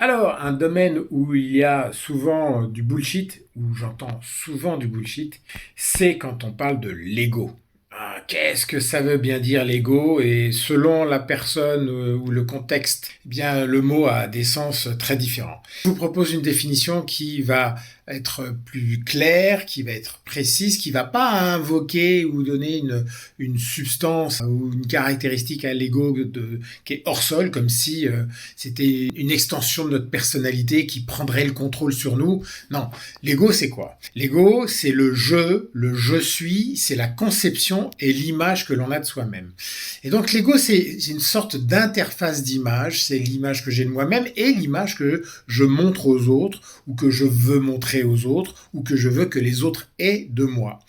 Alors, un domaine où il y a souvent du bullshit, où j'entends souvent du bullshit, c'est quand on parle de l'ego. Ah, qu'est-ce que ça veut bien dire l'ego? Et selon la personne ou le contexte, eh bien, le mot a des sens très différents. Je vous propose une définition qui va être plus claire, qui va être précise, qui va pas invoquer ou donner une substance ou une caractéristique à l'ego qui est hors sol, comme si c'était une extension de notre personnalité qui prendrait le contrôle sur nous. Non, l'ego c'est quoi? L'ego c'est le je suis, c'est la conception et l'image que l'on a de soi-même. Et donc l'ego c'est une sorte d'interface d'image, c'est l'image que j'ai de moi-même et l'image que je montre aux autres ou que je veux montrer aux autres ou que je veux que les autres aient de moi.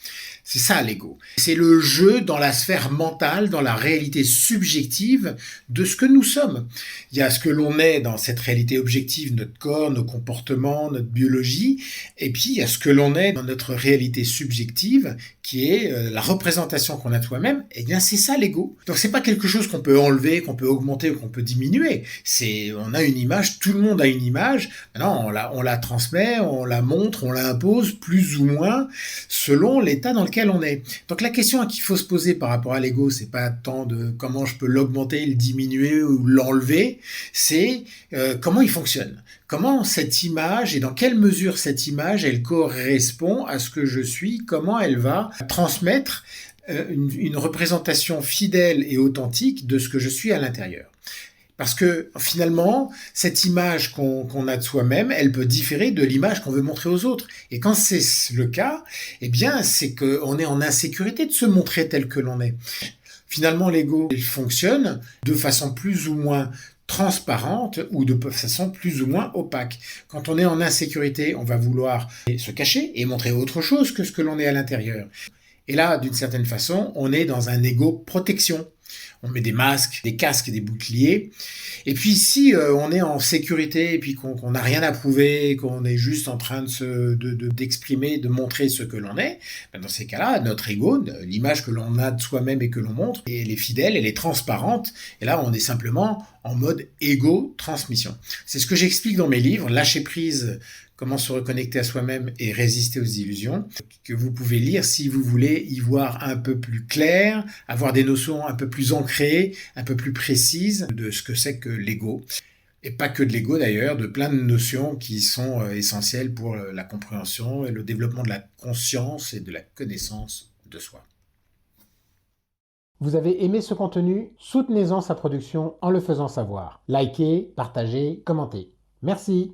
C'est ça l'ego. C'est le jeu dans la sphère mentale, dans la réalité subjective de ce que nous sommes. Il y a ce que l'on est dans cette réalité objective, notre corps, nos comportements, notre biologie, et puis il y a ce que l'on est dans notre réalité subjective, qui est la représentation qu'on a de soi-même. Et bien c'est ça l'ego. Donc c'est pas quelque chose qu'on peut enlever, qu'on peut augmenter ou qu'on peut diminuer. On a une image, tout le monde a une image. Maintenant on la transmet, on la montre, on la impose plus ou moins selon l'état dans lequel on est. Donc la question qu'il faut se poser par rapport à l'ego, c'est pas tant de comment je peux l'augmenter, le diminuer ou l'enlever, c'est comment il fonctionne. Comment cette image et dans quelle mesure cette image elle correspond à ce que je suis, comment elle va transmettre une représentation fidèle et authentique de ce que je suis à l'intérieur. Parce que finalement, cette image qu'on a de soi-même, elle peut différer de l'image qu'on veut montrer aux autres. Et quand c'est le cas, eh bien, c'est qu'on est en insécurité de se montrer tel que l'on est. Finalement, l'ego, il fonctionne de façon plus ou moins transparente ou de façon plus ou moins opaque. Quand on est en insécurité, on va vouloir se cacher et montrer autre chose que ce que l'on est à l'intérieur. Et là, d'une certaine façon, on est dans un ego protection. On met des masques, des casques et des boucliers. Et puis si on est en sécurité et puis qu'on n'a rien à prouver, qu'on est juste en train d'exprimer, de montrer ce que l'on est, ben dans ces cas-là, notre ego, l'image que l'on a de soi-même et que l'on montre, elle est fidèle, elle est transparente. Et là, on est simplement en mode ego-transmission. C'est ce que j'explique dans mes livres, Lâcher prise, comment se reconnecter à soi-même et résister aux illusions, que vous pouvez lire si vous voulez y voir un peu plus clair, avoir des notions un peu plus ancrées, un peu plus précises de ce que c'est que l'ego. Et pas que de l'ego d'ailleurs, de plein de notions qui sont essentielles pour la compréhension et le développement de la conscience et de la connaissance de soi. Vous avez aimé ce contenu? Soutenez-en sa production en le faisant savoir. Likez, partagez, commentez. Merci.